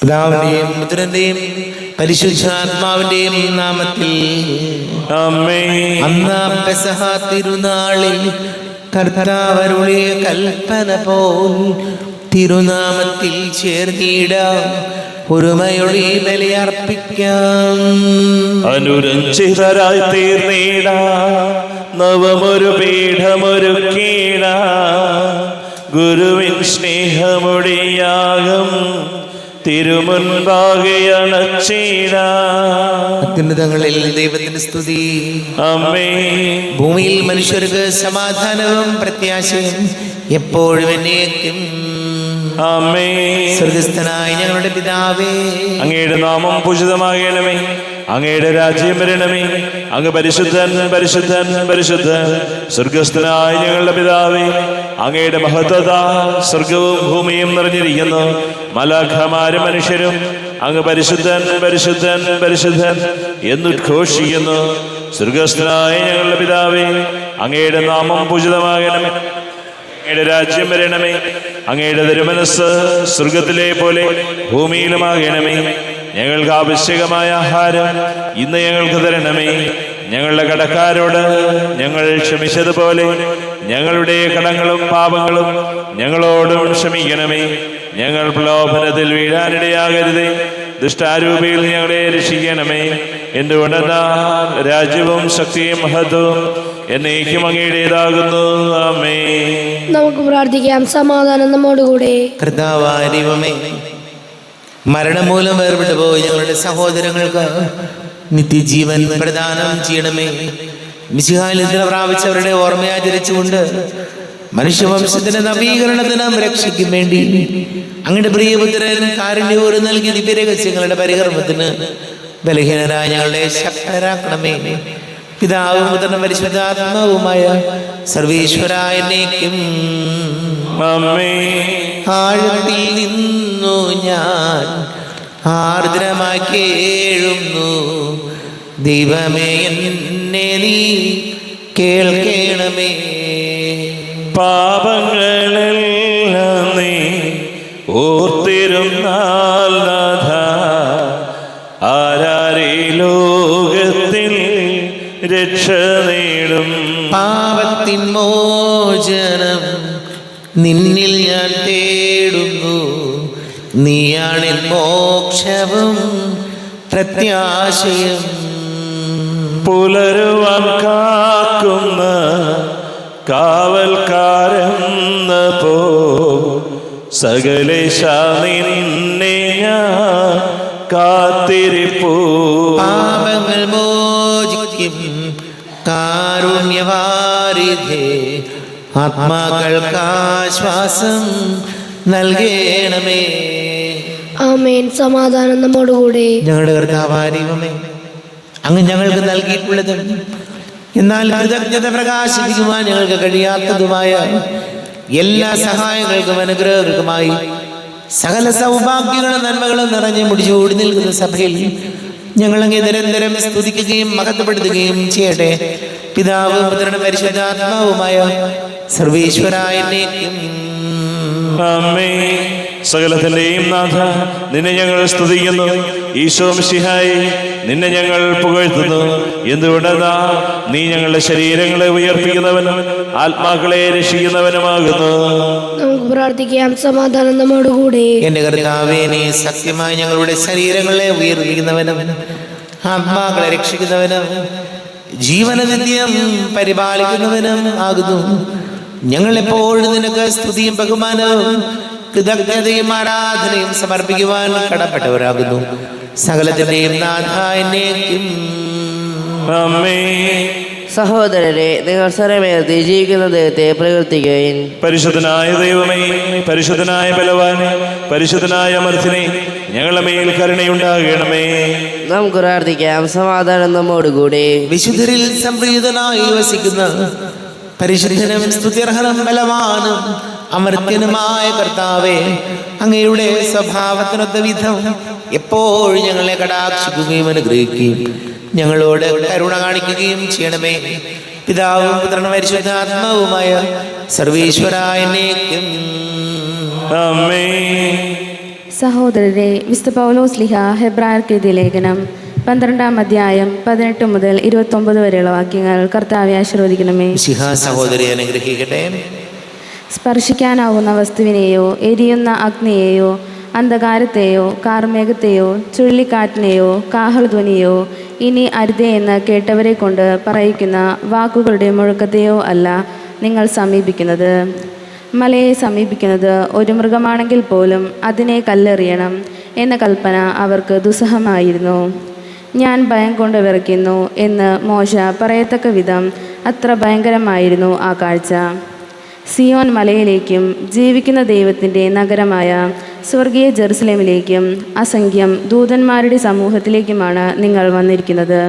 പിതാവിന്റെയും പുത്രന്റെയും പരിശുദ്ധാത്മാവിന്റെയും നാമത്തിൽ ആമേൻ. അന്ന് പെസഹ തിരുനാളിൽ കർത്താവ് അരുളിയ കൽപ്പന പോൽ തിരുനാമത്തിൽ ചേർന്നിടാം, ഒരുമയൊഴി ബലിയർപ്പിക്കാം. അനുരഞ്ജിതരായി തീർന്നീട നവമൊരു പീഠമൊരുക്കീട, ഗുരുവിൻ സ്നേഹമൊടിയാകും തിരുമുൻപാകെ അണച്ചീട. അത്യുന്നതങ്ങളിൽ ദൈവത്തിന്റെ സ്തുതി. ആമേൻ. ഭൂമിയിൽ മനുഷ്യർക്ക് സമാധാനവും പ്രത്യാശയും എപ്പോഴും എന്നേക്കും. ആമേൻ. സ്വർഗസ്ഥനായ ഞങ്ങളുടെ പിതാവേ, അങ്ങയുടെ നാമം പൂജിതമാകണമേ, അങ്ങയുടെ രാജ്യം വരണമേ, അങ്ങ് പരിശുദ്ധൻ പരിശുദ്ധൻ പരിശുദ്ധൻ. സ്വർഗസ്ഥനായ ഞങ്ങളുടെ പിതാവേ, അങ്ങയുടെ മഹത്വത സ്വർഗവും ഭൂമിയും നിറഞ്ഞിരിക്കുന്നു. മലാഖമാരും മനുഷ്യരും അങ്ങ് പരിശുദ്ധൻ പരിശുദ്ധൻ പരിശുദ്ധൻ എന്നുദ്ഘോഷിക്കുന്നു. സ്വർഗസ്ഥനായ ഞങ്ങളുടെ പിതാവേ, അങ്ങയുടെ നാമം പൂജിതമാകണമേ, അങ്ങയുടെ രാജ്യം വരണമേ, അങ്ങയുടെ തിരുമനസ്സ് സ്വർഗത്തിലെ പോലെ ഭൂമിയിലുമാകണമേ. ഞങ്ങൾക്ക് ആവശ്യകമായ ആഹാരം ഇന്ന് ഞങ്ങൾക്ക് തരണമേ. ഞങ്ങളുടെ കടക്കാരോട് ഞങ്ങൾ ക്ഷമിച്ചതുപോലെ ഞങ്ങളുടെ കടങ്ങളും പാപങ്ങളും ഞങ്ങളോടും ക്ഷമിക്കണമേ. ഞങ്ങൾ പ്രലോഭനത്തിൽ വീഴാനിടയാകരുതേ, ദുഷ്ടാരൂപിയിൽ ഞങ്ങളെ രക്ഷിക്കണമേ. എന്തുകൊണ്ടെന്നാൽ രാജ്യവും ശക്തിയും മഹത്വവും എന്നേക്കും അങ്ങയുടേതാകുന്നു. ആമേൻ. നമുക്ക് പ്രാർത്ഥിക്കാം. സമാധാനം നമ്മോടുകൂടെ. കർത്താവായ ദൈവമേ, മരണം മൂലം വേർപെട്ടു പോയി ഞങ്ങളുടെ സഹോദരങ്ങൾക്ക് നിത്യജീവൻ പ്രദാനം ചെയ്യണമേ. മിശിഹായിൽ നിദ്ര പ്രാപിച്ചവരുടെ ഓർമ്മയാചരിച്ചുകൊണ്ട് മനുഷ്യവംശത്തിന്റെ നവീകരണത്തിനും രക്ഷയ്ക്കും വേണ്ടി അങ്ങയുടെ പ്രിയപുത്രൻ കാരുണ്യപൂർവ്വം നൽകിയ ദിവ്യരഹസ്യങ്ങളുടെ പരികർമ്മത്തിന് ബലഹീനരായ ഞങ്ങളെ ശക്തരാക്കണമേ. പിതാവും പുത്രനും പരിശുദ്ധാത്മാവുമായ സർവീശ്വരായ എന്നേക്കും. ആഴത്തിൽ നിന്നു ഞാൻ ആർദ്രമായി കേഴുന്നു, ദൈവമേ എന്നെ നീ കേൾക്കണമേ. പാപങ്ങളെല്ലാം നീ ഓർത്തിരുന്നാൽ നാഥ, ആരാരീ ലോകത്തിൽ രക്ഷ നേടും. പാപത്തിൻ മോചനം നിന്നിൽ ഞാൻ തേടുന്നു, നീയാണെൻ മോക്ഷവും പ്രത്യാശയും. പുലരുവാൻ കാക്കുന്ന കാവൽക്കാരെന്ന പോ സകലേശ നിന്നെ ഞാൻ കാത്തിരിപ്പൂ. പാപങ്ങൾ മോചിക്കും കാരുണ്യവാരിധേ, ആത്മാക്കൾക്ക് ആശ്വാസം നൽകണമേ. ആമേൻ. സമാധാനം നമ്മോടുകൂടെ. ഞങ്ങളുടെ കർത്താവായ ദൈവമേ, അങ്ങ് ഞങ്ങൾക്ക് നൽകിയിട്ടുള്ളതും എന്നാൽ കൃതജ്ഞത പ്രകാശിപ്പിക്കുവാൻ ഞങ്ങൾക്ക് കഴിയാത്തതുമായ എല്ലാ സഹായങ്ങൾക്കും അനുഗ്രഹങ്ങൾക്കുമായി സകല സൗഭാഗ്യങ്ങളും നന്മകളും നിറഞ്ഞ് മുടിച്ചോടി നിൽക്കുന്ന സഭയിൽ ഞങ്ങളങ്ങ് നിരന്തരം സ്തുതിക്കുകയും മഹത്വപ്പെടുത്തുകയും ചെയ്യട്ടെ. പിതാവും പുത്രനും പരിശുദ്ധാത്മാവുമായ സർവീശ്വരായ എന്നേക്കും. ആമേൻ. സകലത്തിന്റെയും നാഥ, നിന്നെ ഞങ്ങൾ സ്തുതിക്കുന്നു. ഈശോ മിശിഹായേ, നിന്നെ ഞങ്ങൾ പുകഴ്ത്തുന്നു. എന്തുകൊണ്ടെന്നാ നീ ഞങ്ങളുടെ ശരീരങ്ങളെ ഉയർപ്പിക്കുന്നവനും ആത്മാക്കളെ രക്ഷിക്കുന്നവനുമാകുന്നു. നമുക്ക് പ്രാർത്ഥിക്കാം. സമാധാനം നമ്മോടുകൂടെ. എന്റെ കർത്താവേ, നീ സത്യമായി ഞങ്ങളുടെ ശരീരങ്ങളെ ഉയർപ്പിക്കുന്നവനും ആത്മാക്കളെ രക്ഷിക്കുന്നവനും ജീവനനിത്യം പരിപാലിക്കുന്നവനും ആകുന്നു. ഞങ്ങൾ എപ്പോഴും നിനക്ക് സ്തുതിയും ബഹുമാനവും കൃതജ്ഞതയും ആരാധനയും സമർപ്പിക്കുവാൻ കടപ്പെട്ടവരാകുന്നു. സകലത്തിന്റെയും നാഥ എന്നേക്കും. ആമേൻ. സഹോദരരെ, നിങ്ങൾ സ്വരമേർത്തി ജീവിക്കുന്ന ദൈവത്തെ പ്രകീർത്തിക്കുകയും. പരിശുദ്ധനായ ദൈവമേ, പരിശുദ്ധനായ ബലവാനെ, പരിശുദ്ധനായ അമർത്തിനെ, ഞങ്ങളുടെ മേൽ കരുണയുണ്ടാകണമേ. നമുക്ക് പ്രാർത്ഥിക്കാം. സമാധാനം നമ്മോടുകൂടെ. വിശുദ്ധരിൽ സംപ്രീതനായി വസിക്കുന്ന പരിശുദ്ധനും സ്തുത്യർഹനും ബലവാനും അമർത്യനുമായ കർത്താവേ, അങ്ങയുടെ സ്വഭാവത്തിനൊത്ത വിധം എപ്പോഴും ഞങ്ങളെ കടാക്ഷിക്കുകയും അനുഗ്രഹിക്കുകയും ഞങ്ങളോട് കരുണ കാണിക്കുകയും ചെയ്യണമേ. പിതാവും പുത്രനും പരിശുദ്ധാത്മാവുമായ സർവീശ്വരായ എന്നേക്കും. ആമേൻ. സഹോദരരെ, വിശുദ്ധ പൗലോസ്ലിഹ ഹെബ്രായർക്ക് എഴുതിയ ലേഖനം 12-ാം അധ്യായം 18 മുതൽ 29 വരെയുള്ള വാക്യങ്ങൾ കർത്താവെ ആശീർവദിക്കണമേ. സഹോദരി അനുഗ്രഹിക്കട്ടെ. സ്പർശിക്കാനാവുന്ന വസ്തുവിനെയോ എരിയുന്ന അഗ്നിയെയോ അന്ധകാരത്തെയോ കാർമേഘത്തെയോ ചുഴലിക്കാറ്റിനെയോ കാഹളധ്വനിയോ ഇനി അരുതേ എന്ന് കേട്ടവരെ കൊണ്ട് പറയിക്കുന്ന വാക്കുകളുടെ മുഴക്കത്തെയോ അല്ല നിങ്ങൾ സമീപിക്കുന്നത്. മലയെ സമീപിക്കുന്നത് ഒരു മൃഗമാണെങ്കിൽ പോലും അതിനെ കല്ലെറിയണം എന്ന കൽപ്പന അവർക്ക് ദുസ്സഹമായിരുന്നു. ഞാൻ ഭയം കൊണ്ട് വിറയ്ക്കുന്നു എന്ന് മോശ പറയത്തക്ക വിധം അത്ര ഭയങ്കരമായിരുന്നു ആ കാഴ്ച. സിയോൻ മലയിലേക്കും ജീവിക്കുന്ന ദൈവത്തിൻ്റെ നഗരമായ സ്വർഗീയ ജെറുസലേമിലേക്കും അസംഖ്യം ദൂതന്മാരുടെ സമൂഹത്തിലേക്കുമാണ് നിങ്ങൾ വന്നിരിക്കുന്നത്.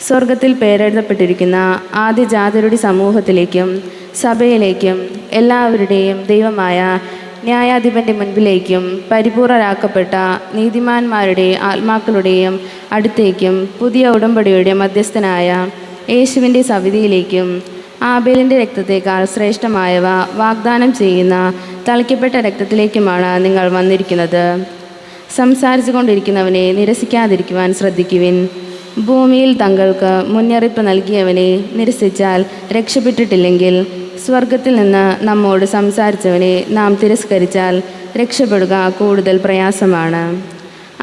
സ്വർഗത്തിൽ പേരെഴുതപ്പെട്ടിരിക്കുന്ന ആദ്യജാതരുടെ സമൂഹത്തിലേക്കും സഭയിലേക്കും എല്ലാവരുടെയും ദൈവമായ ന്യായാധിപൻ്റെ മുൻപിലേക്കും പരിപൂർണരാക്കപ്പെട്ട നീതിമാന്മാരുടെ ആത്മാക്കളുടെയും അടുത്തേക്കും പുതിയ ഉടമ്പടിയുടെ മധ്യസ്ഥനായ യേശുവിൻ്റെ സവിധിയിലേക്കും ആബേലിൻ്റെ രക്തത്തേക്കാൾ ശ്രേഷ്ഠമായവ വാഗ്ദാനം ചെയ്യുന്ന തളിക്കപ്പെട്ട രക്തത്തിലേക്കുമാണ് നിങ്ങൾ വന്നിരിക്കുന്നത്. സംസാരിച്ചു കൊണ്ടിരിക്കുന്നവനെ നിരസിക്കാതിരിക്കുവാൻ ശ്രദ്ധിക്കുവിൻ. ഭൂമിയിൽ തങ്ങൾക്ക് മുന്നറിയിപ്പ് നൽകിയവനെ നിരസിച്ചാൽ രക്ഷപ്പെട്ടിട്ടില്ലെങ്കിൽ സ്വർഗത്തിൽ നിന്ന് നമ്മോട് സംസാരിച്ചവനെ നാം തിരസ്കരിച്ചാൽ രക്ഷപ്പെടുക കൂടുതൽ പ്രയാസമാണ്.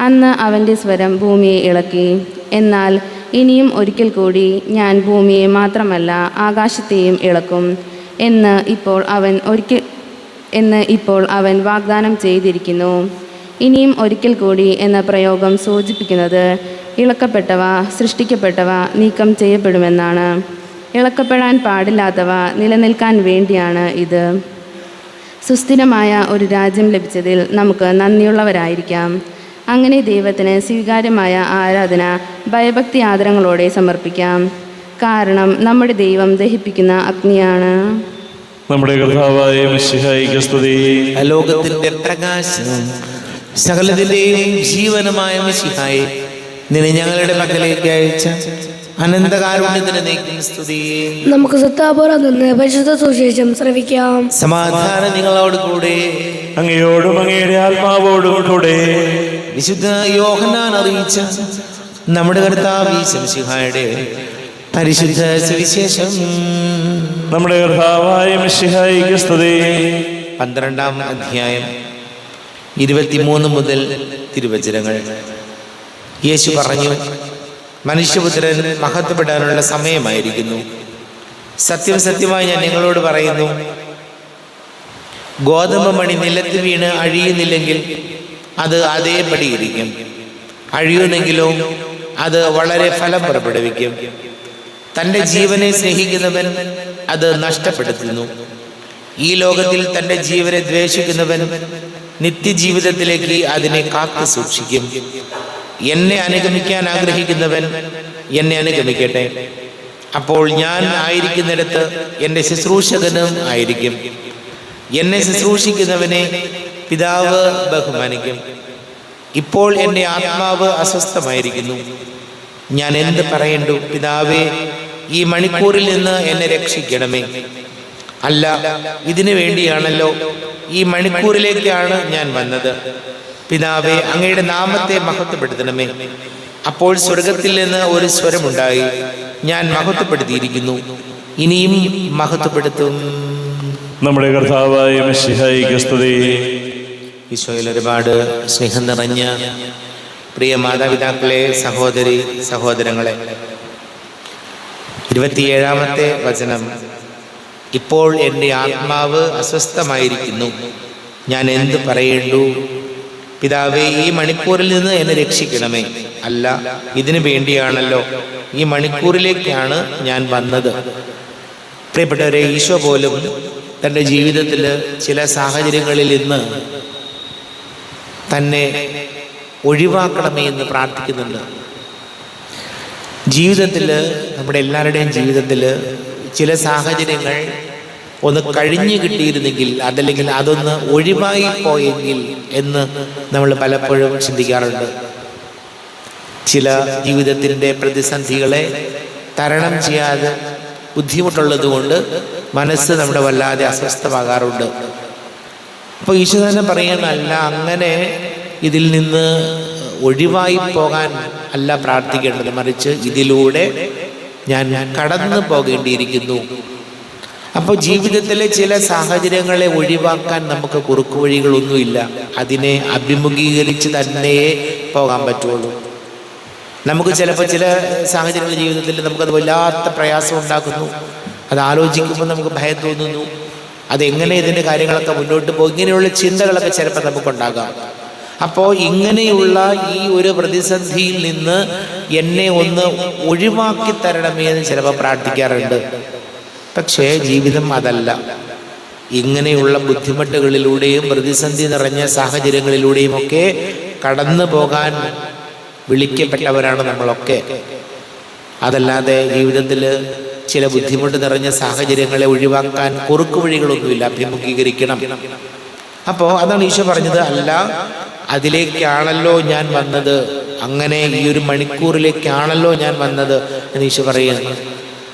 അന്ന് അവൻ്റെ സ്വരം ഭൂമിയെ ഇളക്കി. എന്നാൽ ഇനിയും ഒരിക്കൽ കൂടി ഞാൻ ഭൂമിയെ മാത്രമല്ല ആകാശത്തെയും ഇളക്കും എന്ന് ഇപ്പോൾ അവൻ വാഗ്ദാനം ചെയ്തിരിക്കുന്നു. ഇനിയും ഒരിക്കൽ കൂടി എന്ന പ്രയോഗം സൂചിപ്പിക്കുന്നത് ഇളക്കപ്പെട്ടവ സൃഷ്ടിക്കപ്പെട്ടവ നീക്കം ചെയ്യപ്പെടുമെന്നാണ്. ഇളക്കപ്പെടാൻ പാടില്ലാത്തവ നിലനിൽക്കാൻ വേണ്ടിയാണ് ഇത്. സുസ്ഥിരമായ ഒരു രാജ്യം ലഭിച്ചതിൽ നമുക്ക് നന്ദിയുള്ളവരായിരിക്കാം. അങ്ങനെ ദൈവത്തിന് സ്വീകാര്യമായ ആരാധന ഭയഭക്തി ആദരങ്ങളോടെ സമർപ്പിക്കാം. കാരണം നമ്മുടെ ദൈവം ദഹിപ്പിക്കുന്ന അഗ്നിയാണ്. നമ്മുടെ കർത്താവായ മിശിഹായിക്ക് സ്തുതി. ലോകത്തിന്റെ പ്രകാശം സകലത്തിന്റെയും ജീവനമായ മിശിഹായെ, നിന്നെ ഞങ്ങളുടെ പക്കലേക്ക് അയച്ച അനന്തകാരുണ്യത്തിന് നീക്കും സ്തുതി. നമുക്ക് സത്താപുറം നിന്ന് പരിശുദ്ധ സുവിശേഷം ശ്രവിക്കാം. സമാധാനം നിങ്ങളോട് കൂടെ. അങ്ങയോടും അങ്ങയുടെ ആത്മാവോടും കൂടെ. വിശുദ്ധ യോഹന്നാൻ അറിയിച്ച നമ്മുടെ കർത്താവ് മിശിഹായുടെ പരിശുദ്ധ സുവിശേഷം. നമ്മുടെ കർത്താവായ മിശിഹായിക്ക് സ്തുതി. 12-ാം അധ്യായം 23 മുതൽ തിരുവചനങ്ങൾ. യേശു പറഞ്ഞു, മനുഷ്യപുത്രൻ മഹത്വപ്പെടാനുള്ള സമയമായിരിക്കുന്നു. സത്യം സത്യമായി ഞാൻ നിങ്ങളോട് പറയുന്നു, ഗോതമ്പ് മണി നിലത്ത് വീണ് അഴിയുന്നില്ലെങ്കിൽ അത് അതേപടി ഇരിക്കും. അഴിയുന്നെങ്കിലോ അത് വളരെ ഫലം പുറപ്പെടുവിക്കും. തൻ്റെ ജീവനെ സ്നേഹിക്കുന്നവൻ അത് നഷ്ടപ്പെടുത്തുന്നു. ഈ ലോകത്തിൽ തൻ്റെ ജീവനെ ദ്വേഷിക്കുന്നവൻ നിത്യജീവിതത്തിലേക്ക് അതിനെ കാത്തു സൂക്ഷിക്കും. എന്നെ അനുഗമിക്കാൻ ആഗ്രഹിക്കുന്നവൻ എന്നെ അനുഗമിക്കട്ടെ. അപ്പോൾ ഞാൻ ആയിരിക്കുന്നിടത്ത് എൻ്റെ ശുശ്രൂഷകനും ആയിരിക്കും. എന്നെ ശുശ്രൂഷിക്കുന്നവനെ പിതാവ് ബഹുമാനിക്കും. ഇപ്പോൾ എൻ്റെ ആത്മാവ് അസ്വസ്ഥമായിരിക്കുന്നു. ഞാൻ എന്ത് പറയണ്ടു? പിതാവേ, ഈ മണിക്കൂറിൽ നിന്ന് എന്നെ രക്ഷിക്കണമേ. അല്ല, ഇതിനു വേണ്ടിയാണല്ലോ, ഈ മണിക്കൂറിലേക്കാണ് ഞാൻ വന്നത്. പിതാവേ, അങ്ങയുടെ നാമത്തെ മഹത്വപ്പെടുത്തണമേ. അപ്പോൾ സ്വർഗത്തിൽ നിന്ന് ഒരു സ്വരമുണ്ടായി, ഞാൻ മഹത്വപ്പെടുത്തിയിരിക്കുന്നു, ഇനിയും മഹത്വപ്പെടുത്തും. നമ്മുടെ കർത്താവായ മിശിഹായിക്ക് സ്തുതി. ഈശോയിൽ ഒരുപാട് സ്നേഹം നിറഞ്ഞ പ്രിയ മാതാപിതാക്കളെ, സഹോദരി സഹോദരങ്ങളെ, 27-ാമത്തെ വചനം. ഇപ്പോൾ എൻ്റെ ആത്മാവ് അസ്വസ്ഥമായിരിക്കുന്നു, ഞാൻ എന്ത് പറയേണ്ടു? പിതാവേ, ഈ മണിക്കൂറിൽ നിന്ന് എന്നെ രക്ഷിക്കണമേ. അല്ല, ഇതിനു വേണ്ടിയാണല്ലോ, ഈ മണിക്കൂറിലേക്കാണ് ഞാൻ വന്നത്. പ്രിയപ്പെട്ടവരെ, ഈശോ പോലും തൻ്റെ ജീവിതത്തിൽ ചില സാഹചര്യങ്ങളിൽ ഇന്ന് തന്നെ ഒഴിവാക്കണമേ എന്ന് പ്രാർത്ഥിക്കുന്നുണ്ട്. ജീവിതത്തിൽ, നമ്മുടെ എല്ലാവരുടെയും ജീവിതത്തിൽ ചില സാഹചര്യങ്ങൾ ഒന്ന് കഴിഞ്ഞു കിട്ടിയിരുന്നെങ്കിൽ, അതല്ലെങ്കിൽ അതൊന്ന് ഒഴിവായി പോയെങ്കിൽ എന്ന് നമ്മൾ പലപ്പോഴും ചിന്തിക്കാറുണ്ട്. ചില ജീവിതത്തിൻ്റെ പ്രതിസന്ധികളെ തരണം ചെയ്യാതെ ബുദ്ധിമുട്ടുള്ളത് കൊണ്ട് മനസ്സ് നമ്മുടെ വല്ലാതെ അസ്വസ്ഥമാകാറുണ്ട്. അപ്പോൾ ഈശോ തന്നെ പറയുന്നതല്ല, അങ്ങനെ ഇതിൽ നിന്ന് ഒഴിവായി പോകാൻ അല്ല പ്രാർത്ഥിക്കേണ്ടത്, മറിച്ച് ഇതിലൂടെ ഞാൻ കടന്നു പോകേണ്ടിയിരിക്കുന്നു. അപ്പോൾ ജീവിതത്തിലെ ചില സാഹചര്യങ്ങളെ ഒഴിവാക്കാൻ നമുക്ക് കുറുക്കുവഴികളൊന്നുമില്ല. അതിനെ അഭിമുഖീകരിച്ച് തന്നെ പോകാൻ പറ്റുള്ളൂ. നമുക്ക് ചിലപ്പോൾ ചില സാഹചര്യങ്ങൾ ജീവിതത്തിൽ നമുക്കത് വല്ലാത്ത പ്രയാസം ഉണ്ടാക്കുന്നു. അത് ആലോചിക്കുമ്പോൾ നമുക്ക് ഭയം തോന്നുന്നു. അതെങ്ങനെ ഇതിൻ്റെ കാര്യങ്ങളൊക്കെ മുന്നോട്ട് പോകും, ഇങ്ങനെയുള്ള ചിന്തകളൊക്കെ ചിലപ്പോൾ നമുക്കുണ്ടാകാം. അപ്പോൾ ഇങ്ങനെയുള്ള ഈ ഒരു പ്രതിസന്ധിയിൽ നിന്ന് എന്നെ ഒന്ന് ഒഴിവാക്കി തരണമേ എന്ന് ചിലപ്പോൾ പ്രാർത്ഥിക്കാറുണ്ട്. പക്ഷേ ജീവിതം അതല്ല. ഇങ്ങനെയുള്ള ബുദ്ധിമുട്ടുകളിലൂടെയും പ്രതിസന്ധി നിറഞ്ഞ സാഹചര്യങ്ങളിലൂടെയും ഒക്കെ കടന്നു പോകാൻ വിളിക്കപ്പെട്ടവരാണ് നമ്മളൊക്കെ. അതല്ലാതെ ജീവിതത്തിൽ ചില ബുദ്ധിമുട്ട് നിറഞ്ഞ സാഹചര്യങ്ങളെ ഒഴിവാക്കാൻ കുറുക്കു വഴികളൊന്നുമില്ല, അഭിമുഖീകരിക്കണം. അപ്പോൾ അതാണ് ഈശോ പറഞ്ഞത്, അല്ല അതിലേക്കാണല്ലോ ഞാൻ വന്നത്, അങ്ങനെ ഈ ഒരു മണിക്കൂറിലേക്കാണല്ലോ ഞാൻ വന്നത് എന്ന് ഈശോ പറയുന്നു.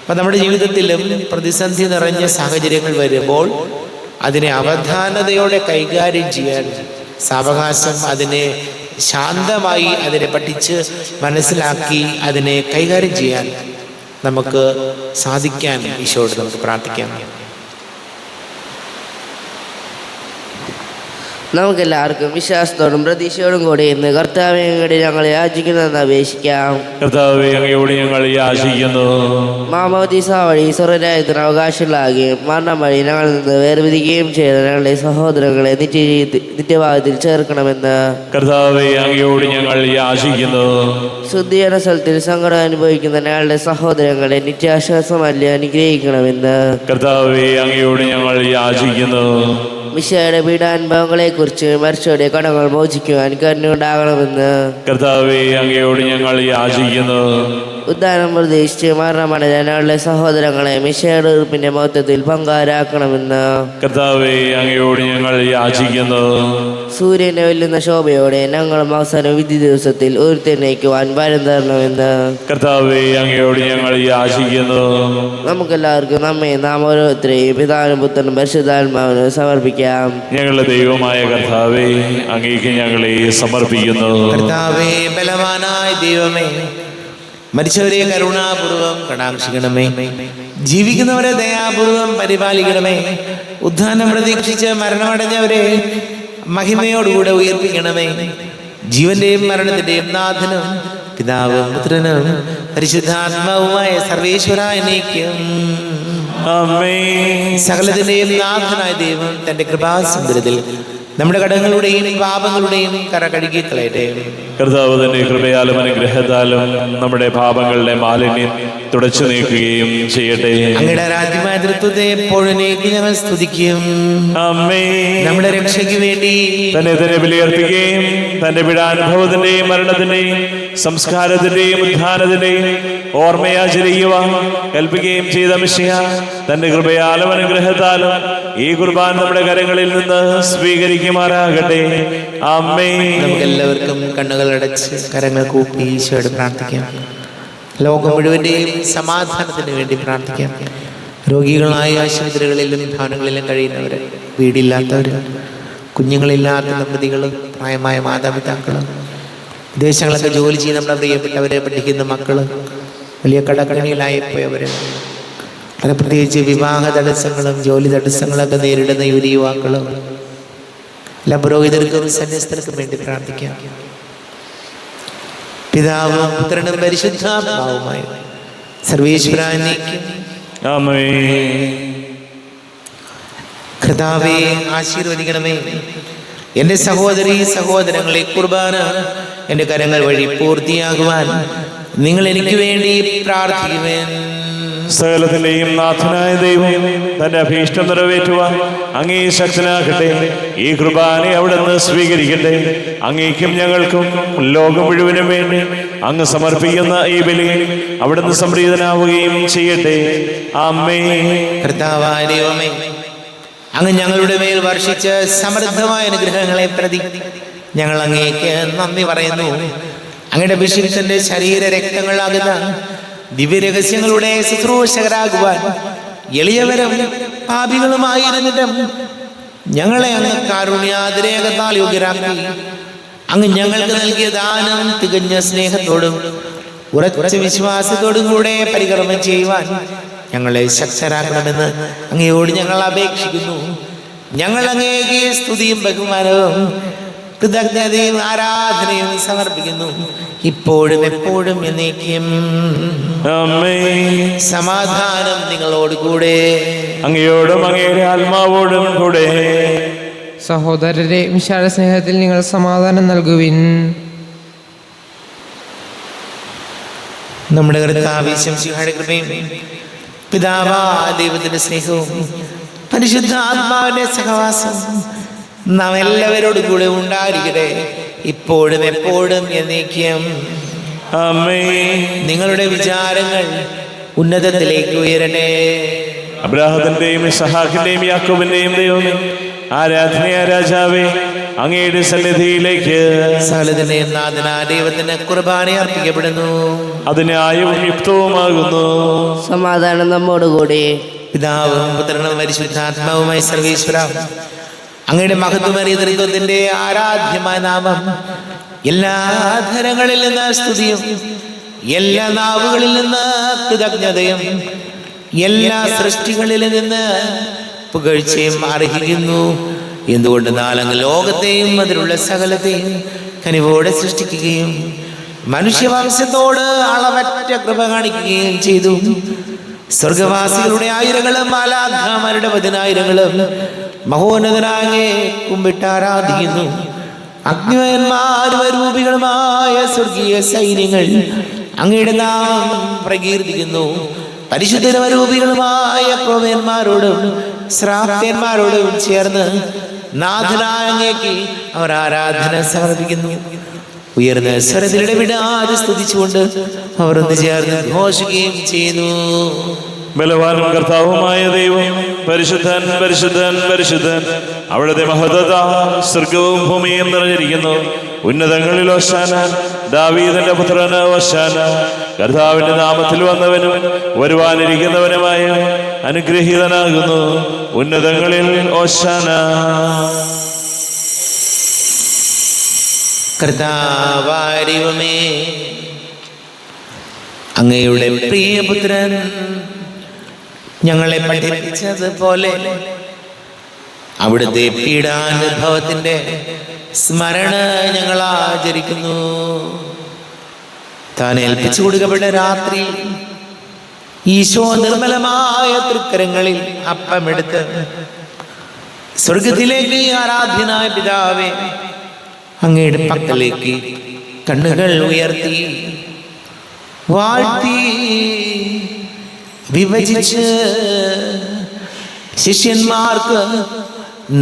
അപ്പം നമ്മുടെ ജീവിതത്തിലും പ്രതിസന്ധി നിറഞ്ഞ സാഹചര്യങ്ങൾ വരുമ്പോൾ അതിനെ അവധാനതയോടെ കൈകാര്യം ചെയ്യാൻ, സാവകാശം അതിനെ ശാന്തമായി അതിനെ പഠിച്ച് മനസ്സിലാക്കി അതിനെ കൈകാര്യം ചെയ്യാൻ നമുക്ക് സാധിക്കാൻ ഈശോയോട് നമുക്ക് പ്രാർത്ഥിക്കാം. നമുക്കെല്ലാവർക്കും വിശ്വാസത്തോടും പ്രതീക്ഷയോടും കൂടി ഇന്ന് കർത്താവെ അങ്ങോട്ട് ഞങ്ങളെ യാചിക്കുന്നതെന്ന് അപേക്ഷിക്കാം. കർത്താവേ, അങ്ങയോട് ഞങ്ങൾ യാചിക്കുന്നു. മാമോദീസ വഴി സ്വർഗ്ഗരാജ്യത്തിന് അവകാശങ്ങളാകുകയും മരണം വഴി ഞങ്ങളിൽ നിന്ന് വേർപിരിക്കുകയും ചെയ്ത ഞങ്ങളുടെ സഹോദരങ്ങളെ നിത്യഭാഗത്തിൽ ചേർക്കണമെന്ന് കർത്താവേ, അങ്ങയോട് ഞങ്ങൾ യാചിക്കുന്നു. ശുദ്ധീകരണ സ്ഥലത്തിൽ സങ്കടം അനുഭവിക്കുന്ന ഞങ്ങളുടെ സഹോദരങ്ങളെ നിത്യാശ്വാസമല്ല അനുഗ്രഹിക്കണമെന്ന് കർത്താവേ, അങ്ങയോട് ഞങ്ങൾ യാചിക്കുന്നു. മിശിഹായുടെ പീഡാനുഭവങ്ങളെ കുറിച്ച് മരിച്ചവരുടെ കടങ്ങൾ മോചിക്കുവാൻ കരുണയുണ്ടാകണമെന്ന് കർത്താവേ, അങ്ങയോട് ഞങ്ങൾ യാചിക്കുന്നു. ഉദ്ധാനം പ്രതീക്ഷിച്ച് മരണമടഞ്ഞ ഞങ്ങളുടെ സഹോദരങ്ങളെ മിശിഹായുടെ ഉറുപ്പിന്റെ മഹത്വത്തിൽ പങ്കാരാക്കണമെന്ന് കർത്താവേ, അങ്ങയോട് ഞങ്ങൾ യാചിക്കുന്നു. സൂര്യനെ വെല്ലുന്ന ശോഭയോടെ ഞങ്ങളും അവസാന വിധി ദിവസത്തിൽ ഉയർത്തെഴുന്നേൽക്കുവാൻ വരം തരണമെന്ന് കർത്താവേ, അങ്ങയോട് ഞങ്ങൾ യാചിക്കുന്നു. നമുക്കെല്ലാവർക്കും നമ്മെ നാം ഓരോരുത്തരെയും പിതാവിനും പുത്രനും പരിശുദ്ധാത്മാവിനും സമർപ്പിക്കാം. ഞങ്ങളുടെ ദൈവമായ കർത്താവേ, അങ്ങേക്ക് ഞങ്ങളെ സമർപ്പിക്കുന്നു. കർത്താവേ, ബലവാനായ ദൈവമേ, മരിച്ചവരെ കരുണാപൂർവം കടാക്ഷിക്കണമേ, ജീവിക്കുന്നവരെ ദയാപൂർവം പരിപാലിക്കണമേ, ഉദ്ധാനം പ്രതീക്ഷിച്ച് മരണമടഞ്ഞവരെ മഹിമയോടുകൂടെ ഉയർപ്പിക്കണമേ. ജീവന്റെയും മരണത്തിന്റെയും നാഥനും പിതാവും പുത്രനും പരിശുദ്ധാത്മാവുമായ സർവേശ്വര എന്നേക്കും ആമേൻ. സകലത്തിന്റെയും നാഥനായ ദൈവം തന്റെ കൃപാസമുദ്രത്തിൽ നമ്മുടെ കടങ്ങളുടെയും പാപങ്ങളുടെയും കറ കഴുകി കളയട്ടെ. കർത്താവ് തന്റെ കൃപയാലും അനുഗ്രഹത്താലും നമ്മുടെ പാപങ്ങളുടെ മാലിന്യം തുടച്ചു നീക്കുകയും ചെയ്യട്ടെ. അങ്ങയുടെ രാജ്യമായ തൃത്വത്തെ എപ്പോഴും ഞങ്ങൾ സ്തുതിക്കും. ആമേൻ. നമ്മുടെ രക്ഷയ്ക്ക് വേണ്ടി തന്നെ ബലിയർപ്പിക്കുകയും തന്റെ പീഡാനുഭവത്തിന്റെയും മരണത്തിന്റെയും സംസ്കാരത്തിന്റെയും ഉദ്ധാനത്തിന്റെയും ഓർമ്മയാചരിക്കുവാൻ കൽപ്പിക്കുകയും ചെയ്ത മിശിഹാ തന്റെ കൃപയാലും അനുഗ്രഹത്താലും ഈ കുർബാന നമ്മുടെ കരങ്ങളിൽ നിന്ന് സ്വീകരിക്കുമാറാകട്ടെ. ആമേൻ. നമുക്കെല്ലാവർക്കും കണ്ണുകൾ അടച്ച് കരങ്ങൾ കൂപ്പി ഈശോയോട് പ്രാർത്ഥിക്കാം. ലോകം മുഴുവന്റെയും സമാധാനത്തിന് വേണ്ടി പ്രാർത്ഥിക്കാം. രോഗികളായ ആശുപത്രികളിലും ഭവനങ്ങളിലും കഴിയുന്നവർ, വീടില്ലാത്തവർ, കുഞ്ഞുങ്ങളില്ലാത്ത ദമ്പതികളും പ്രായമായ മാതാപിതാക്കളും, വിദേശങ്ങളൊക്കെ ജോലി ചെയ്ത് നമ്മുടെ പ്രിയപ്പെട്ടവരെ പഠിക്കുന്ന മക്കള്, വലിയ കടക്കണിയിലായിപ്പോയവർ, അത് പ്രത്യേകിച്ച് വിവാഹ തടസ്സങ്ങളും ജോലി തടസ്സങ്ങളൊക്കെ നേരിടുന്ന യുവാക്കളും, എല്ലാ പുരോഹിതർക്കും സന്യസ്തർക്കും വേണ്ടി പ്രാർത്ഥിക്കാം. പിതാവും പുത്രനും പരിശുദ്ധാത്മാവുമായ സർവേശ്വരനേക്കും ആമേൻ. കർത്താവേ, ആശീർവദിക്കണമേ. എൻ്റെ സഹോദരീ സഹോദരങ്ങളെ, കുർബാന എൻ്റെ കരങ്ങൾ വഴി പൂർത്തിയാകുവാൻ നിങ്ങൾ എനിക്ക് വേണ്ടി പ്രാർത്ഥിക്കുമേ. സകലത്തിന്റെയും നാഥനായ ദൈവം തന്റെ അഭീഷ്ടം നിറവേറ്റുവാൻ അങ്ങേ ശക്തനാകട്ടെ. ഈ കുർബാനെ അവിടുന്ന് സ്വീകരിക്കട്ടെ. അങ്ങേക്കും ഞങ്ങൾക്കും ലോകം മുഴുവനും വേണ്ടി അങ്ങ് സമർപ്പിക്കുന്ന ഈ ബലി അവിടുന്ന് സംപ്രീതനാവുകയും ചെയ്യട്ടെ. ആമേൻ. കർത്താവായ ദൈവമേ, അങ്ങ് ഞങ്ങളുടെ മേൽ വർഷിച്ച സമൃദ്ധമായ അനുഗ്രഹങ്ങളെ പ്രതി ഞങ്ങൾ അങ്ങേക്ക് നന്ദി പറയുന്നു. അങ്ങയുടെ അഭിഷിക്തന്റെ ശരീര രക്തങ്ങളാകുന്ന ദിവ്യരഹസ്യങ്ങളുടെ ശുശ്രൂഷകരാകുവാൻ എളിയവരും പാപികളുമായിരുന്നിട്ടും ഞങ്ങളെ അങ്ങ് കാരുണ്യാതിരേകത്താൽ യോഗ്യരാക്കി അങ്ങ് ഞങ്ങൾക്ക് നൽകിയ ദാനം തികഞ്ഞ സ്നേഹത്തോടും ഉറച്ച വിശ്വാസത്തോടും കൂടെ പരികർമ്മം ചെയ്യുവാൻ ഞങ്ങളെ ശക്തരാക്കണമെന്ന് അങ്ങയോട് ഞങ്ങൾ അപേക്ഷിക്കുന്നു. ഞങ്ങൾ അങ്ങേക്ക് സ്തുതിയും ബഹുമാനവും കൃതജ്ഞതയും ആരാധനയും സമർപ്പിക്കുന്നു, ഇപ്പോഴും എപ്പോഴും എന്നേക്കും. സമാധാനം നിങ്ങളോട് കൂടെ, അങ്ങയോടും അങ്ങയുടെ ആത്മാവോടും കൂടെ. സഹോദരരെ, വിശാല സ്നേഹത്തിൽ നിങ്ങൾ സമാധാനം നൽകുവിൻ. നമ്മുടെ കർത്താവ് ശംസിഹായുടെ കൃപയും പിതാവായ ദൈവത്തിന്റെ സ്നേഹവും പരിശുദ്ധാത്മാവിന്റെ സഹവാസവും നാം എല്ലാവരോടും കൂടെ ഉണ്ടായിരിക്കട്ടെ, ഇപ്പോഴും എപ്പോഴും എന്നേക്കും. നിങ്ങളുടെ വിചാരങ്ങൾ ഉന്നതത്തിലേക്ക് ഉയരട്ടെ. അബ്രാഹത്തിന്റെയും ഇസ്ഹാക്കിന്റെയും യാക്കോബിന്റെയും ദൈവമേ, ആരാധനയായ രാജാവേ, അങ്ങയുടെ സന്നിധിയിലേക്ക് സകലത്തിന്റെയും നാഥനായ ദൈവത്തിന് കുർബാന അർപ്പിക്കപ്പെടുന്നു. അതിന് ആയവും യുക്തവുമാകുന്നു. സമാധാനം നമ്മോടുകൂടി. പിതാവും പുത്രനും പരിശുദ്ധാത്മാവുമായി സർവീശ്വര, അങ്ങയുടെ മഹത്വമേറിയ ത്രിത്വത്തിന്റെ ആരാധ്യമായ നാമം എല്ലാ ധരങ്ങളിൽ നിന്ന് സ്തുതിയും എല്ലാ നാവുകളിൽ നിന്ന് കൃതജ്ഞതയും എല്ലാ സൃഷ്ടികളിൽ നിന്ന് പുകഴ്ചയും അർഹിക്കുന്നു. എന്തുകൊണ്ട് നാലങ്ങ് ലോകത്തെയും അതിലുള്ള സകലത്തെയും കനിവോടെ സൃഷ്ടിക്കുകയും മനുഷ്യവംശത്തോട് അളവറ്റ കൃപ കാണിക്കുകയും ചെയ്തു. സ്വർഗവാസികളുടെ ആയിരങ്ങളും മാലാഖമാരുടെ 10,000ങ്ങളും മഹോന്നതനായ കുമ്പിട്ട് ആരാധിക്കുന്നു. അഗ്നിമയന്മാരൂപികളുമായ സ്വർഗീയ സൈന്യങ്ങൾ അങ്ങയുടെ നാം പ്രകീർത്തിക്കുന്നു. പരിശുദ്ധരൂപികളുമായ ക്രോമന്മാരോടും ശ്രാപ്തന്മാരോടും ചേർന്ന് നാഥനായ അങ്ങേക്ക് അവർ ആരാധന സമർപ്പിക്കുന്നു. ഉയർന്ന സ്വരത്തിലിടെ വിടാതെ സ്തുതിച്ചുകൊണ്ട് അവർ ഒന്ന് ചേർന്ന് ഘോഷിക്കുകയും ചെയ്യുന്നു. ബലവാനും കർത്താവുമായ ദൈവം, പരിശുദ്ധൻ പരിശുദ്ധൻ പരിശുദ്ധൻ, അവിടുത്തെ മഹത്വത സ്വർഗവും ഭൂമിയും നിറഞ്ഞിരിക്കുന്നു. ഉന്നതങ്ങളിൽ ഓശാന, ദാവീദിന്റെ പുത്രന് ഓശാന. കർത്താവിന്റെ നാമത്തിൽ വന്നവനും വരുവാനിരിക്കുന്നവനുമായ അനുഗ്രഹീതനാകുന്നു. ഉന്നതങ്ങളിൽ ഓശാന. കർത്താവായ ദൈവമേ, അങ്ങയുടെ പ്രിയപുത്രൻ ഞങ്ങളെ പഠിപ്പിച്ചതുപോലെ അവിടുത്തെ പീഡാനുഭവത്തിന്റെ സ്മരണ ഞങ്ങൾ ആചരിക്കുന്നു. താൻ ഏൽപ്പിച്ചു കൊടുക്കപ്പെട്ട രാത്രി ഈശോ നിർമ്മലമായ തൃക്കരങ്ങളിൽ അപ്പമെടുത്ത് സ്വർഗത്തിലേക്ക് ആരാധ്യനായ പിതാവേ, അങ്ങയുടെ പക്കലേക്ക് കണ്ണുകൾ ഉയർത്തി വാഴ്ത്തി വിഭജിച്ച് ശിഷ്യന്മാർക്ക്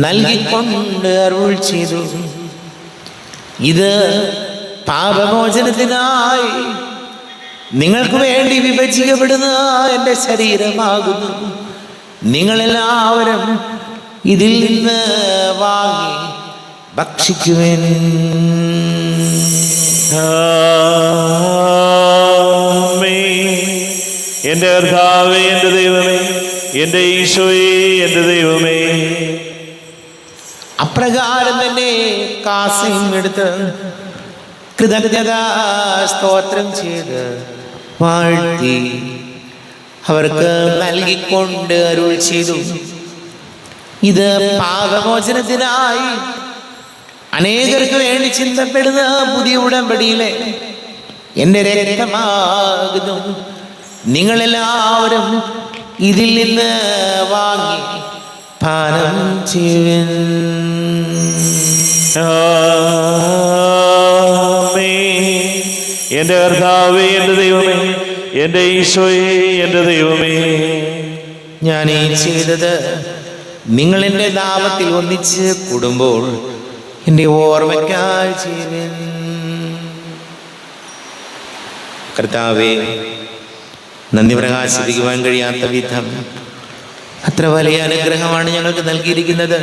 നൽകിക്കൊണ്ട് അരുൾ ചെയ്തു, ഇത് പാപമോചനത്തിനായി നിങ്ങൾക്ക് വേണ്ടി വിഭജിക്കപ്പെടുന്ന എൻ്റെ ശരീരമാകുന്നു. നിങ്ങളെല്ലാവരും ഇതിൽ നിന്ന് വാങ്ങി ഭക്ഷിക്കുവിൻ. എന്റെ കർത്താവേ, എന്റെ ദൈവമേ, എന്റെ ഈശോയേ, എന്റെ ദൈവമേ. അപ്രകാരം തന്നെ കാസയും എടുത്ത് കൃതജ്ഞത സ്തോത്രം ചെയ്ത് വാഴ്ത്തി അവർക്ക് നൽകിക്കൊണ്ട് അരുൾ ചെയ്തു, ഇത് പാപമോചനത്തിനായി അനേകർക്ക് വേണ്ടി ചിന്തപ്പെടുന്ന പുതിയ ഉടമ്പടിയിലെ എൻ്റെ രക്തമാകുന്നു. നിങ്ങളെല്ലാവരും ഇതിൽ നിന്ന് വാങ്ങി പാനം ചെയ്യുവിൻ. എന്റെ കർത്താവേ, എന്റെ ദൈവമേ, എന്റെ ഈശോയേ, എന്റെ ദൈവമേ. ഞാൻ ഈ ചെയ്തത് നിങ്ങൾ എൻ്റെ നാമത്തിൽ ഒന്നിച്ച് കൂടുമ്പോൾ എൻ്റെ ഓർമ്മയ്ക്കായി ചെയ്യുവിൻ. കർത്താവേ, നന്ദി പ്രകാശിപ്പിക്കുവാൻ കഴിയാത്ത വിധം അത്ര വലിയ അനുഗ്രഹമാണ് ഞങ്ങൾക്ക് നൽകിയിരിക്കുന്നത്.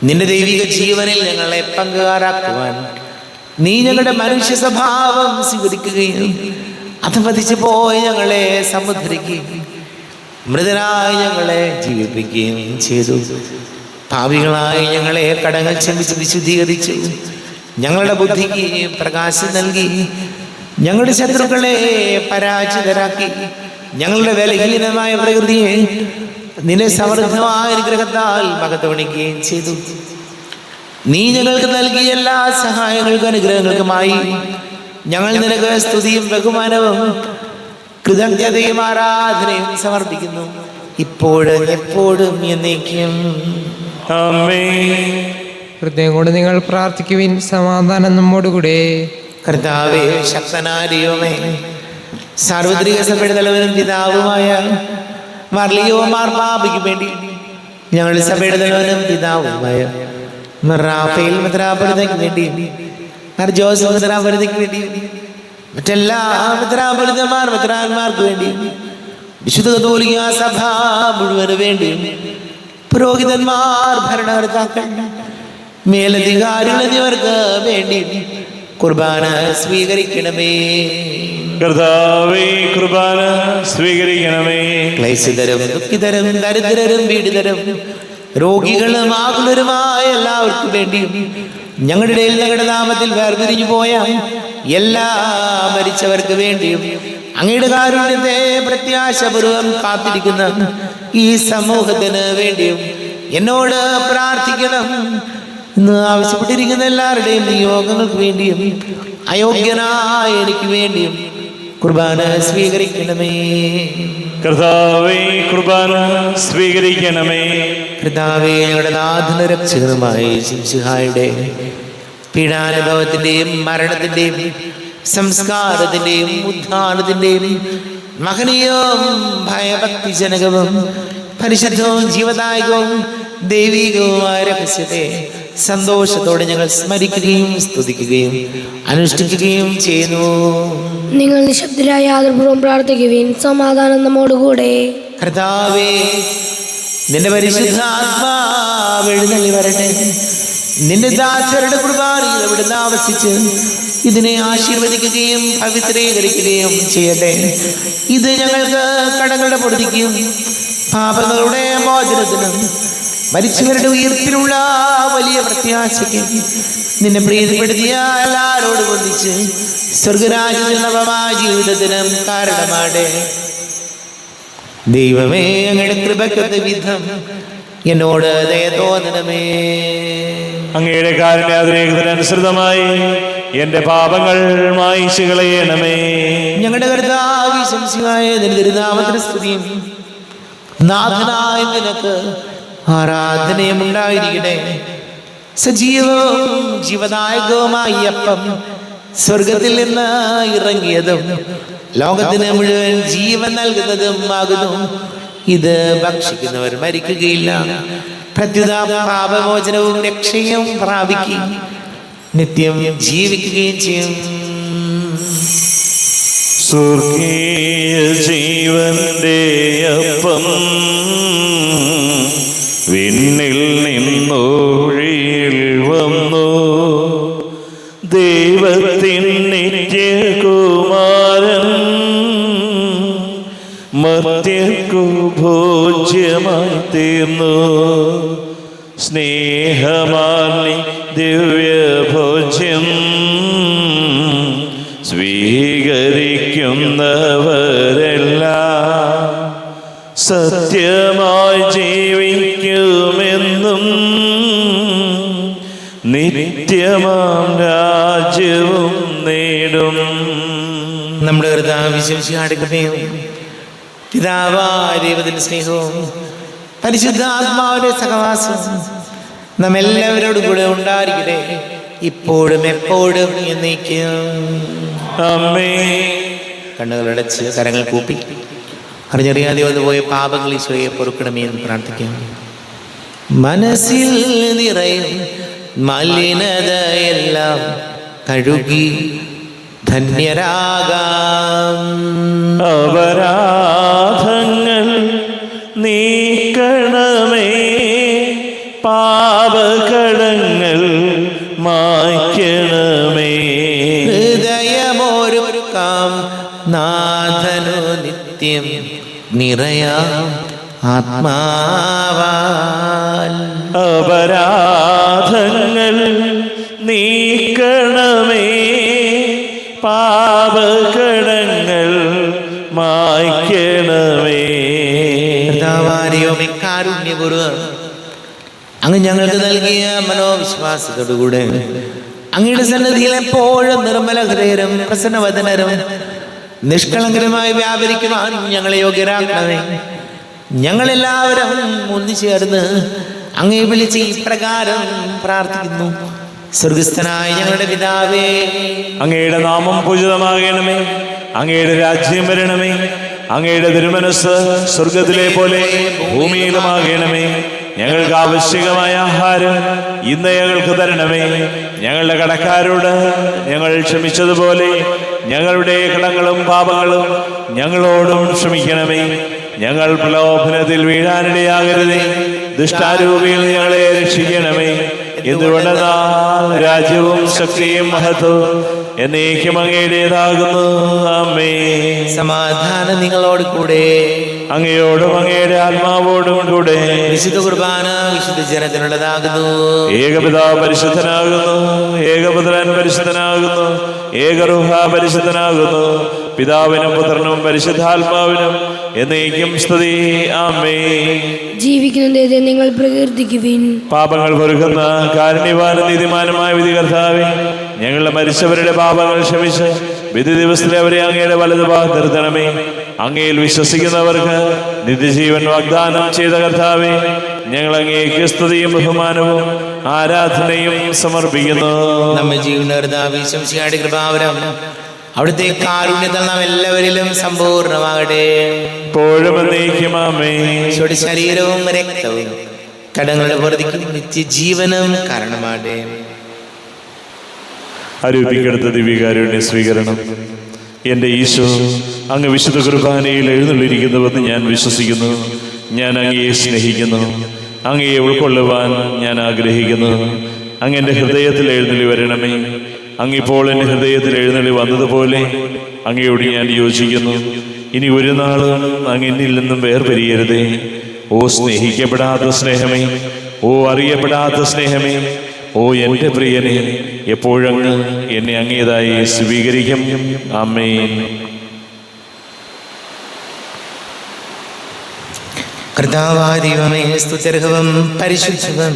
നിന്റെ ദൈവിക ജീവനിൽ ഞങ്ങളെ പങ്കുകാരാക്കുവാൻ നീ ഞങ്ങളുടെ മനുഷ്യ സ്വഭാവം സ്വീകരിക്കുകയും അധപതിച്ചു പോയ ഞങ്ങളെ സമുദ്രിക്കുകയും മൃതരായി ഞങ്ങളെ ജീവിപ്പിക്കുകയും ചെയ്തു. പാപികളായി ഞങ്ങളെ കടങ്ങൾ ക്ഷമിച്ച് വിശുദ്ധീകരിച്ചു. ഞങ്ങളുടെ ബുദ്ധിക്ക് പ്രകാശം നൽകി ഞങ്ങളുടെ ശത്രുക്കളെ പരാജിതരാക്കി ഞങ്ങളുടെ ബലഹീനമായ പ്രകൃതിയെ നിന്റെ സമൃദ്ധമായ അനുഗ്രഹത്താൽ മഹത്വണിക്കുകയും ചെയ്തു. നീ ഞങ്ങൾക്ക് നൽകിയ എല്ലാ സഹായങ്ങൾക്കും അനുഗ്രഹങ്ങൾക്കുമായി ഞങ്ങൾ നിനക്ക് സ്തുതിയും ബഹുമാനവും കൃതജ്ഞതയും ആരാധനയും സമർപ്പിക്കുന്നു, ഇപ്പോഴും എപ്പോഴും എന്നേക്കും. ആമേൻ. ഹൃദയം കൊണ്ട് നിങ്ങൾ പ്രാർത്ഥിക്കുവിൻ. സമാധാനം നമ്മോടുകൂടെ. കർത്താവേ, ശക്തനായ ദൈവമേ, സാർവത്രിക സഭയുടെ തലവനും പിതാവുമായ മാർലിയോ മാർപ്പാപ്പയ്ക്ക് വേണ്ടി ഞങ്ങളുടെ സഭയുടെ തലവനും പിതാവുമായ റാഫേൽ മെത്രാപ്പൊലീത്തയ്ക്ക് വേണ്ടി ജോസഫ് മെത്രാപ്പൊലീത്തയ്ക്ക് വേണ്ടി മറ്റെല്ലാ മെത്രാന്മാർക്ക് വേണ്ടി വിശുദ്ധ കത്തോലിക്ക സഭ മുഴുവന് വേണ്ടി പുരോഹിതന്മാർ, ഭരണകർത്താക്കൾ, മേലധികാരികൾ എന്നിവർക്ക് വേണ്ടി കുർബാന സ്വീകരിക്കണമേ. കർത്താവേ, കുർബാന സ്വീകരിക്കണമേ. ക്ലേശിതരും ദുഃഖിതരും ദരിദ്രരും പീഡിതരും രോഗികളും ആകുലരുമായ എല്ലാവർക്കും വേണ്ടിയും ഞങ്ങളുടെ ഇടയിൽ ഞങ്ങളുടെ നാമത്തിൽ വേർപിരിഞ്ഞു പോയ എല്ലാ മരിച്ചവർക്ക് വേണ്ടിയും അങ്ങയുടെ കാരുണ്യത്തെ പ്രത്യാശപൂർവം കാത്തിരിക്കുന്ന ഈ സമൂഹത്തിന് വേണ്ടിയും എന്നോട് പ്രാർത്ഥിക്കണം. ഇന്ന് ആവശ്യപ്പെട്ടിരിക്കുന്ന എല്ലാവരുടെയും നിയോഗങ്ങൾക്ക് വേണ്ടിയും അയോഗ്യനായ എനിക്ക് വേണ്ടിയും കുർബാന സ്വീകരിക്കണമേ. കർത്താവേ, കുർബാന സ്വീകരിക്കണമേ. കർത്താവേ, ഞങ്ങളുടെ നാഥന രക്ഷകനുമായ ശിംശിഹായുടെ പീഡാനുഭവത്തിന്റെയും മരണത്തിന്റെയും സംസ്കാരത്തിന്റെയും ഉത്ഥാനത്തിന്റെയും മഹനീയവും ഭയഭക്തിജനകവും പരിശുദ്ധവും ജീവദായകവും ദൈവികവുമായ രഹസ്യത്തെ സന്തോഷത്തോടെ ഞങ്ങൾ സ്മരിക്കുകയും സ്തുതിക്കുകയും അനുഷ്ഠിക്കുകയും ചെയ്യുന്നു. നിങ്ങൾ നിശബ്ദരായി ആദരപൂർവ്വം പ്രാർത്ഥിക്കുവിൻ. സമാധാനം നമ്മോടുകൂടെ. കർത്താവേ, നിന്റെ പരിശുദ്ധ ആത്മാവ് എഴുന്നള്ളി വരട്ടെ. നിന്റെ ദാസരുടെ കുർബാനയിൽ അവിടുന്ന് ആവസിച്ച് ഇതിനെ ആശീർവദിക്കുകയും പവിത്രീകരിക്കുകയും ചെയ്യട്ടെ. ഇത് ഞങ്ങൾക്ക് കടങ്ങളുടെ പൊറുതിക്കും പാപങ്ങളുടെ മോചനത്തിനും മരിച്ചവരുടെ ഉയർപ്പിലുള്ള വലിയ പ്രത്യാശയ്ക്ക് നിന്നെ പ്രീതിപ്പെടുത്തിയ എല്ലാവരോടും ഒന്നിച്ച് സ്വർഗരാജ്യത്തിൽ നവമായ ജീവിതത്തിനും കാരണമാടെ. ദൈവമേ, അങ്ങയുടെ കൃപയ്ക്കൊത്ത വിധം എന്നോട് ദയ തോന്നണമേ. അങ്ങയുടെ കാരുണ്യാഗ്രഹത്തിനനുസൃതമായി എന്റെ പാപങ്ങൾ മായിച്ചു കളയണമേ. ഞങ്ങളുടെ കർത്താവ് ശംസിയായ തിരുനാമത്തിന് സ്തുതിയും നാഥനായ നിനക്ക് ആരാധനയും ഉണ്ടായിരിക്കട്ടെ. സജീവവും ജീവദായകവുമായ അപ്പം സ്വർഗത്തിൽ നിന്ന് ഇറങ്ങിയതും ലോകത്തിന് മുഴുവൻ ജീവൻ നൽകുന്നതും ആകുന്നു. ഇത് ഭക്ഷിക്കുന്നവർ മരിക്കുകയില്ല, പ്രത്യുത പാപമോചനവും രക്ഷയും പ്രാപിക്കുകയും നിത്യം ജീവിക്കുകയും ചെയ്യും. സ്വർഗീയ ജീവന്റെ അപ്പം വിണ്ണിൽ നിന്നൊഴിയിൽ വന്നു, ദൈവത്തിൻ നിത്യകുമാരൻ മർത്യർക്കു ഭോജ്യമായി തീർന്നു. സ്നേഹമാർന്നി ദിവ്യഭോജ്യം സ്വീകരിക്കുന്നവരെല്ലാം സത്യമായി ജീവിക്കുമെന്നും നിത്യമാം രാജ്യവും നേടും. നമ്മുടെ കർത്താവിശ്വസിയാടുകയും പിതാവായ ദൈവത്തിന്റെ സ്നേഹവും പരിശുദ്ധ ആത്മാവിന്റെ സഹവാസവും നമ്മെല്ലാവരോടും കൂടെ ഉണ്ടായിരിക്കട്ടെ, ഇപ്പോഴും എപ്പോഴും എന്നേക്കും. ആമേൻ. കണ്ണുകളടച്ച് കരങ്ങൾ കൂപ്പി അറിഞ്ഞറിയാതെ വന്നുപോയ പാപങ്ങൾ ഈശോയെ പൊറുക്കണമേ എന്ന് പ്രാർത്ഥിക്കാം. മനസ്സിൽ നിറയും മലിനതയെല്ലാം കഴുകി ധന്യരാകാം. അപരാധങ്ങൾ നീക്കണമേ, പാപകടങ്ങൾ മായ്ക്കണമേ. ഹൃദയമൊരുക്കാം നാഥനു നിത്യം നിറയാം ആത്മാവാൽ. അപരാധങ്ങൾ നീക്ക കാരുണ്യപൂർവ്വം അങ്ങ് ഞങ്ങൾക്ക് നൽകിയ മനോവിശ്വാസത്തോടുകൂടെ അങ്ങയുടെ സന്നിധിയിൽ എപ്പോഴും നിർമ്മല ഹൃദയരും പ്രസന്നവദനരും നിഷ്കളങ്കരമായി വ്യാപരിക്കുവാൻ ഞങ്ങളെ യോഗ്യരാക്കണമേ. ഞങ്ങളെല്ലാവരും ഒന്നുചേർന്ന് അങ്ങയെ വിളിച്ച് ഇപ്രകാരം പ്രാർത്ഥിക്കുന്നു. സ്വർഗസ്ഥനായ ഞങ്ങളുടെ പിതാവേ, അങ്ങയുടെ നാമം പൂജിതമാകണമേ. അങ്ങയുടെ രാജ്യം വരണമേ. അങ്ങയുടെ തിരുമനസ് സ്വർഗത്തിലെ പോലെ ഭൂമിയിലുമാകണമേ. ഞങ്ങൾക്ക് ആവശ്യകമായ ആഹാരം ഇന്ന് ഞങ്ങൾക്ക് തരണമേ. ഞങ്ങളുടെ കടക്കാരോട് ഞങ്ങൾ ക്ഷമിച്ചതുപോലെ ഞങ്ങളുടെ കടങ്ങളും പാപങ്ങളും ഞങ്ങളോടും ക്ഷമിക്കണമേ. ഞങ്ങൾ പ്രലോഭനത്തിൽ വീഴാനിടയാകരുതേ. ദുഷ്ടാരൂപിയിൽ ഞങ്ങളെ രക്ഷിക്കണമേ. എന്തുകൊണ്ടെന്നാൽ രാജ്യവും ശക്തിയും മഹത്വവും എന്നേക്കും അങ്ങയുടേതാകുന്നു. ആമേൻ. സമാധാനം നിങ്ങളോട് കൂടെ. അങ്ങയോടും അങ്ങയുടെ ആത്മാവോടും കൂടെ. വിശുദ്ധ കുർബാന വിശുദ്ധ ജനത്തിനുള്ളതാകുന്നു. ഏകപിതാവ് പരിശുദ്ധനാകുന്നു, ഏകപുത്രൻ പരിശുദ്ധനാകുന്നു, ഏകറുഹ പരിശുദ്ധനാകുന്നു. പിതാവിനും പുത്രനും പരിശുദ്ധാത്മാവിനും എന്നേക്കും സ്തുതി. ആമേൻ. ജീവിക്കുന്നത് നിങ്ങൾ പ്രകീർത്തിക്കുവിൻ. പാപങ്ങൾ പൊറുക്കുന്ന കാരുണ്യവാനും നീതിമാനുമായ വിധികർത്താവേ, ഞങ്ങളുടെ മരിച്ചവരുടെ പാപങ്ങൾ ക്ഷമിച്ച് വിധി ദിവസത്തിലെ അവരെ അങ്ങയുടെ വലതുഭാഗത്ത് നിർത്തണമേ. അങ്ങയിൽ വിശ്വസിക്കുന്നവർക്ക് നിത്യജീവൻ വാഗ്ദാനം ചെയ്ത കർത്താവേ, ഞങ്ങൾ അങ്ങേക്ക് സ്തുതിയും ബഹുമാനവും ആരാധനയും സമർപ്പിക്കുന്നു. നമ്മെ ജീവനർദ്ദാവിശംസിയാടി കൃപാവരം അവിടുത്തെ കാരുണ്യത്തിൽ നാം എല്ലാവരിലും സമ്പൂർണ്ണമാകട്ടെ. ഇപ്പോഴും എന്നേക്കും ആമേൻ. ഈശോയുടെ ശരീരവും രക്തവും കടങ്ങളുടെ പൊറുതിക്കും നിത്യജീവനും കാരണമാകട്ടെ. ആരോപിക്കെടുത്ത ദിവ്യകാരുണ്യ സ്വീകരണം. എൻ്റെ ഈശോ, അങ്ങ് വിശുദ്ധ കുർബാനയിൽ എഴുന്നള്ളിരിക്കുന്നുവെന്ന് ഞാൻ വിശ്വസിക്കുന്നു. ഞാൻ അങ്ങയെ സ്നേഹിക്കുന്നു. അങ്ങയെ ഉൾക്കൊള്ളുവാൻ ഞാൻ ആഗ്രഹിക്കുന്നു. അങ്ങ് എൻ്റെ ഹൃദയത്തിൽ എഴുന്നള്ളി വരണമേ. അങ്ങിപ്പോൾ എൻ്റെ ഹൃദയത്തിൽ എഴുന്നള്ളി വന്നതുപോലെ അങ്ങയോട് ഞാൻ യോജിക്കുന്നു. ഇനി ഒരു നാളും അങ്ങ് എന്നിൽ നിന്നും വേർപിരിയരുതേ. ഓ സ്നേഹിക്കപ്പെടാത്ത സ്നേഹമേ, ഓ അറിയപ്പെടാത്ത സ്നേഹമേ, ഓ എൻ്റെ പ്രിയനെ, എപ്പോഴങ്ങ് എന്നെ അങ്ങേതായി സ്വീകരിക്കും. ആമേൻ. കർത്താവായ ദൈവമേ, സ്തുത്യർഹവും പരിശുദ്ധവും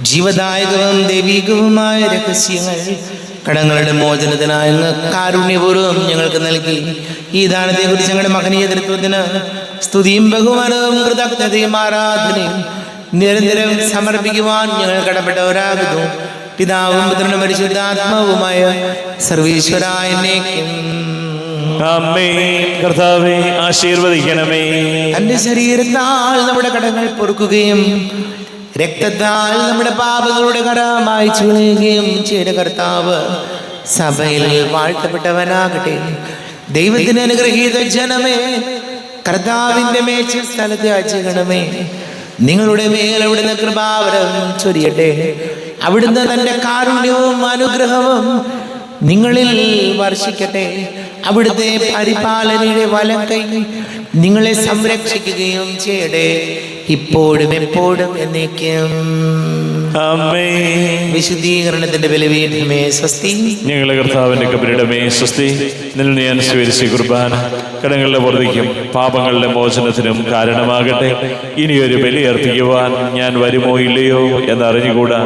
ജീവദായകവും ദൈവികവുമായ രഹസ്യങ്ങൾ കടങ്ങളുടെ മോചനത്തിനായി അങ്ങ് കാരുണ്യപൂർവ്വം ഞങ്ങൾക്ക് നൽകി. ഈ ദാനത്തെക്കുറിച്ച് ഞങ്ങളുടെ മഹനീയ തൃത്വത്തിന് സ്തുതിയും ബഹുമാനവും കൃതജ്ഞതയും ആരാധനയും നിരന്തരം സമർപ്പിക്കുവാൻ ഞങ്ങൾ കടപ്പെട്ടവരാകുന്നു. പിതാവും പുത്രനും പരിശുദ്ധാത്മാവുമായ സർവീശ്വരായ എന്നേക്കും ആമേൻ. കർത്താവേ, ആശീർവദിക്കണമേ. തന്റെ ശരീരത്താൽ നമ്മുടെ കടങ്ങൾ പൊറുക്കുകയും രക്തത്താൽ നമ്മുടെ പാപങ്ങളുടെ കര മായ്ച്ചു കളയുകയും ചെയ്ത കർത്താവ് സഭയിൽ വാഴ്ത്തപ്പെട്ടവനാകട്ടെ. ദൈവത്തിന് അനുഗ്രഹീത ജനമേ, കർത്താവിന്റെ മേച്ച സ്ഥലത്ത് അച്ചകണമേ. നിങ്ങളുടെ മേൽ അവിടുന്ന് കൃപാവരം ചൊരിയട്ടെ. അവിടുന്ന് തന്റെ കാരുണ്യവും അനുഗ്രഹവും നിങ്ങളിൽ വർഷിക്കട്ടെ. അവിടുത്തെ പരിപാലനയുടെ വലം കൈ നിങ്ങളെ സംരക്ഷിക്കുകയും ചെയ്യട്ടെ, ഇപ്പോഴും എപ്പോഴും എന്നേക്കും. ആമേൻ. വിശുദ്ധീകരണത്തിന്റെ ബലിപീഠമേ സ്വസ്തി. ഞങ്ങളുടെ കർത്താവിന്റെ കബരിടമേ സ്വസ്തി. നിന്നിൽ ഞാൻ സ്വീകരിച്ച കുർബാന കടങ്ങളുടെ പൊറുതിക്കും പാപങ്ങളുടെ മോചനത്തിനും കാരണമാകട്ടെ. ഇനിയൊരു ബലി അർപ്പിക്കുവാൻ ഞാൻ വരുമോ ഇല്ലയോ എന്നറിഞ്ഞുകൂടാ.